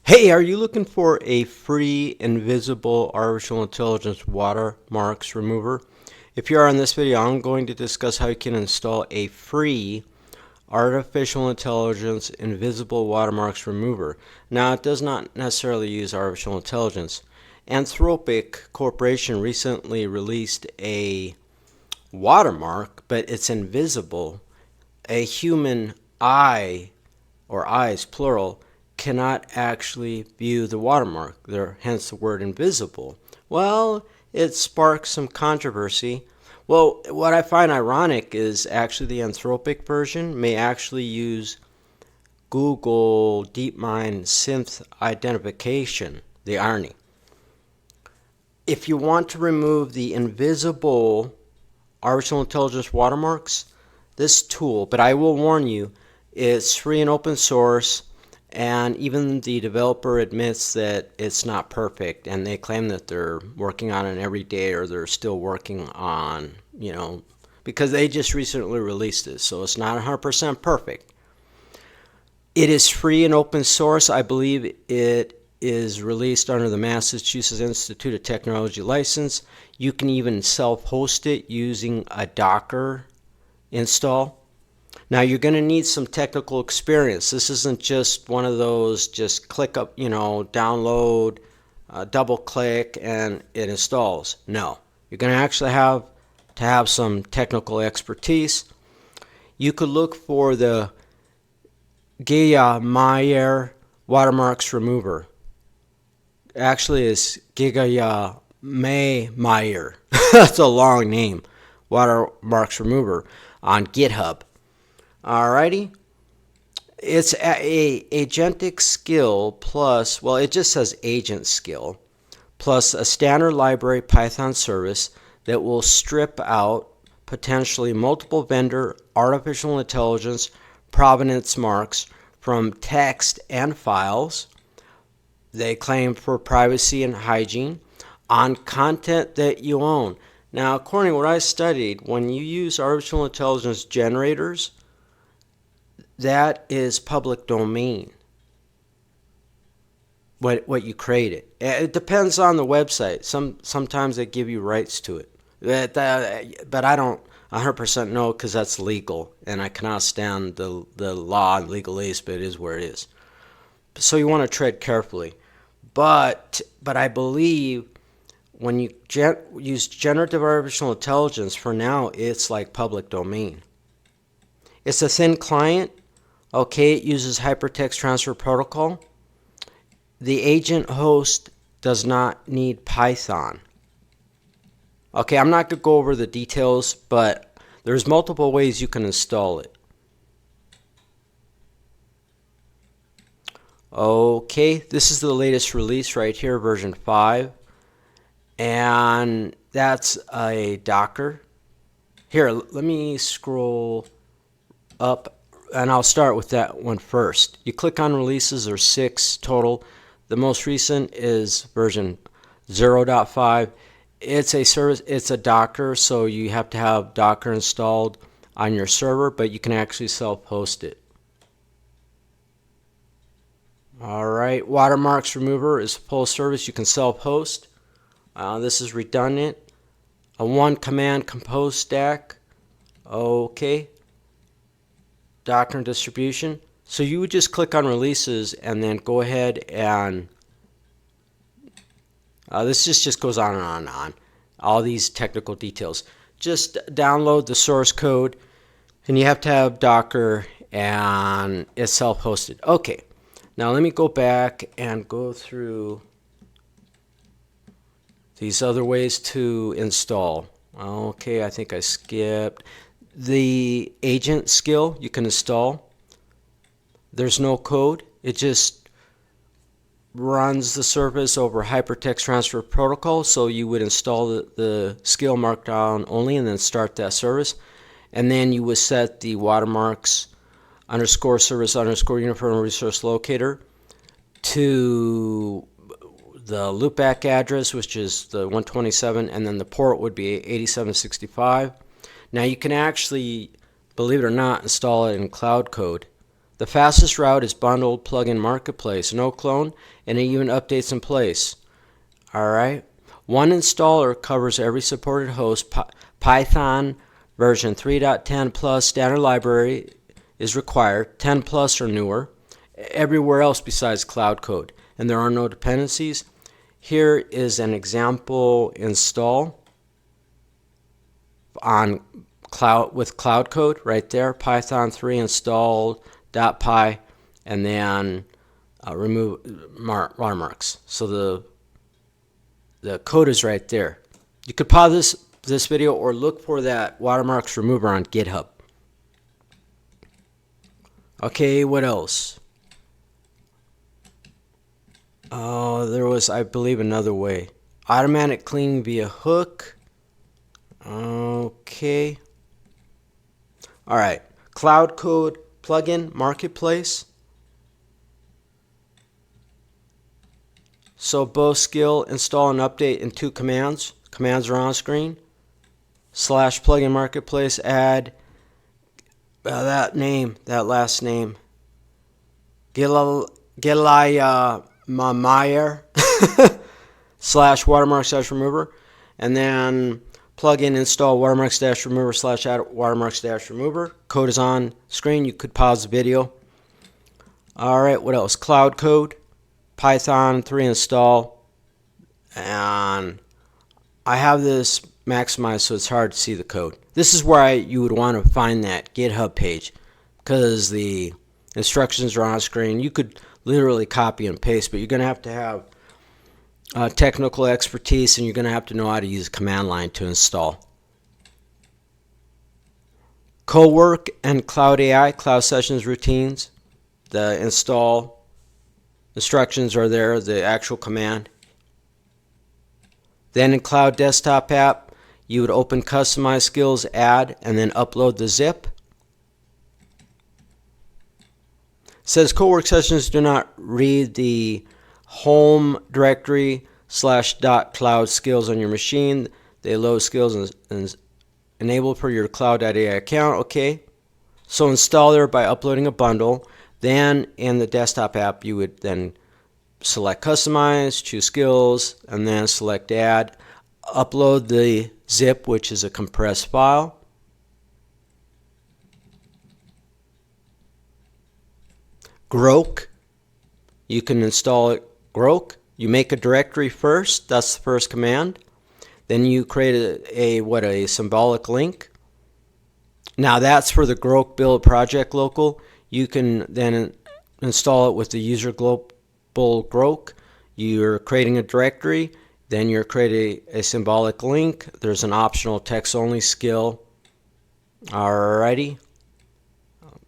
Hey, are you looking for a free invisible artificial intelligence watermarks remover? If you are in this video, I'm going to discuss how you can install a free artificial intelligence invisible watermarks remover. Now, it does not necessarily use artificial intelligence. Anthropic Corporation recently released a watermark, but it's invisible. A human eye, or eyes plural, cannot actually view the watermark, hence the word invisible. Well, it sparks some controversy. Well, what I find ironic is actually the Anthropic version may actually use Google DeepMind synth identification. The irony. If you want to remove the invisible artificial intelligence watermarks, this tool, but I will warn you, it's free and open source, and even the developer admits that it's not perfect, and they claim that they're working on it every day, or they're still working on, because they just recently released it, so it's not 100% perfect. It is free and open source. I believe it is released under the Massachusetts Institute of Technology license. You can even self-host it using a Docker install. Now, you're going to need some technical experience. This isn't just one of those just click up, download, double click, and it installs. No, you're going to actually have to have some technical expertise. You could look for the Giga Meyer watermarks remover. Actually, it's Giga Meyer. That's a long name. Watermarks remover on GitHub. Alrighty, it's a agentic skill plus, well, it just says agent skill, plus a standard library Python service that will strip out potentially multiple vendor artificial intelligence provenance marks from text and files. They claim for privacy and hygiene on content that you own. Now, according to what I studied, when you use artificial intelligence generators, that is public domain, what you created. It depends on the website. Sometimes they give you rights to it. But I don't 100% know, because that's legal, and I cannot stand the law and legalese, but it is where it is. So you want to tread carefully. But I believe when you use generative artificial intelligence, for now, it's like public domain. It's a thin client. Okay, it uses hypertext transfer protocol. The agent host does not need Python. Okay, I'm not going to go over the details, but there's multiple ways you can install it. Okay, this is the latest release right here, version 5. And that's a Docker. Here, let me scroll up, and I'll start with that one first. You click on releases. There's 6 total. The most recent is version 0.5. It's a service. It's a Docker, so you have to have Docker installed on your server, but you can actually self-host it. All right, Watermarks Remover is full service. You can self-host. This is redundant. A 1-command compose stack. Okay. Docker and distribution. So you would just click on releases and then go ahead and this just goes on and on and on. All these technical details. Just download the source code, and you have to have Docker, and it's self-hosted. Okay. Now let me go back and go through these other ways to install. Okay, I think I skipped the agent skill. You can install. There's no code. It just runs the service over hypertext transfer protocol. So you would install the skill markdown only, and then start that service. And then you would set the watermarks _ service _ uniform resource locator to the loopback address, which is the 127, and then the port would be 8765. Now you can actually, believe it or not, install it in cloud code. The fastest route is bundled plugin marketplace, no clone, and it even updates in place. Alright, one installer covers every supported host. Python version 3.10 plus standard library is required, 10 plus or newer, everywhere else besides cloud code, and there are no dependencies. Here is an example install on cloud with cloud code right there, Python 3 install.py, and then remove watermarks. So the code is right there. You could pause this video or look for that watermarks remover on GitHub. Okay, what else? There was, I believe, another way. Automatic cleaning via hook. Okay. All right. Cloud code plugin marketplace. So both skill install and update in 2 commands. Commands are on screen. Slash plugin marketplace, add that last name. Gilaya Mayer slash watermarks dash remover, and then plugin install watermarks dash remover slash add watermarks dash remover. Code is on screen. You could pause the video. All right, what else? Cloud code, Python 3 install, and I have this maximized so it's hard to see the code. This is where you would want to find that GitHub page because the instructions are on screen. You could literally copy and paste, but you're going to have technical expertise, and you're going to have to know how to use a command line to install. Cowork and Cloud AI, Cloud Sessions Routines. The install instructions are there, the actual command. Then in Cloud Desktop app, you would open Customize Skills, add, and then upload the zip. It says Cowork Sessions do not read the home directory /.cloud skills on your machine. They load skills and enabled for your cloud.ai account. Okay. So install there by uploading a bundle. Then in the desktop app, you would then select Customize, choose Skills, and then select Add. Upload the zip, which is a compressed file. Grok. You can install it Grok. You make a directory first. That's the first command. Then you create a symbolic link. Now that's for the Grok build project local. You can then install it with the user global Grok. You're creating a directory. Then you're creating a symbolic link. There's an optional text-only skill. Alrighty.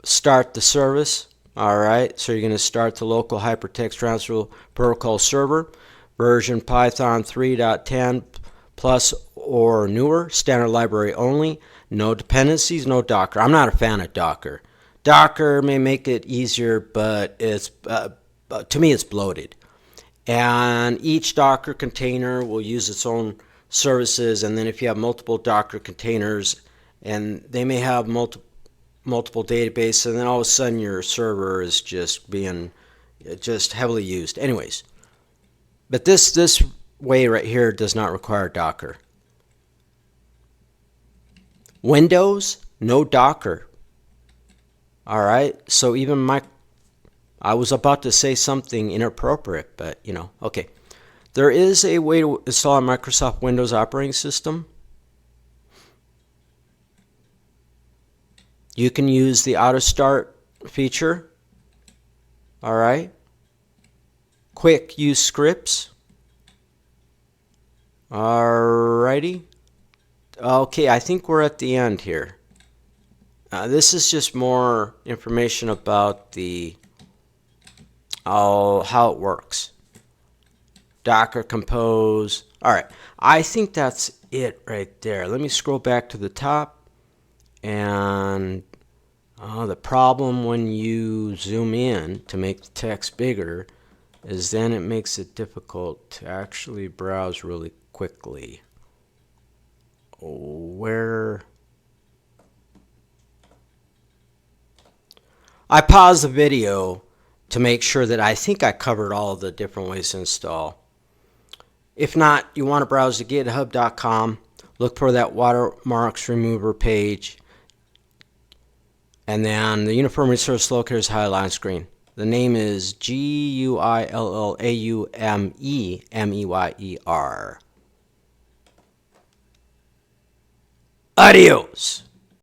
Start the service. Alright, so you're going to start the local hypertext transfer protocol server. Version Python 3.10 plus or newer. Standard library only. No dependencies, no Docker. I'm not a fan of Docker. Docker may make it easier, but it's to me it's bloated. And each Docker container will use its own services, and then if you have multiple Docker containers, and they may have multiple databases, and then all of a sudden your server is just being heavily used. Anyways, but this way right here does not require Docker. Windows, no Docker. All right, so even I was about to say something inappropriate, but you know, okay. There is a way to install a Microsoft Windows operating system. You can use the auto start feature. All right. Quick use scripts. Alrighty. Okay, I think we're at the end here. This is just more information about how it works. Docker compose. All right, I think that's it right there. Let me scroll back to the top. And the problem when you zoom in to make the text bigger is then it makes it difficult to actually browse really quickly. I paused the video to make sure that I think I covered all of the different ways to install. If not, you want to browse to github.com, look for that watermarks remover page, and then the Uniform Resource Locator is highlighted on screen. The name is GUILLAUMEMEYER. Adios!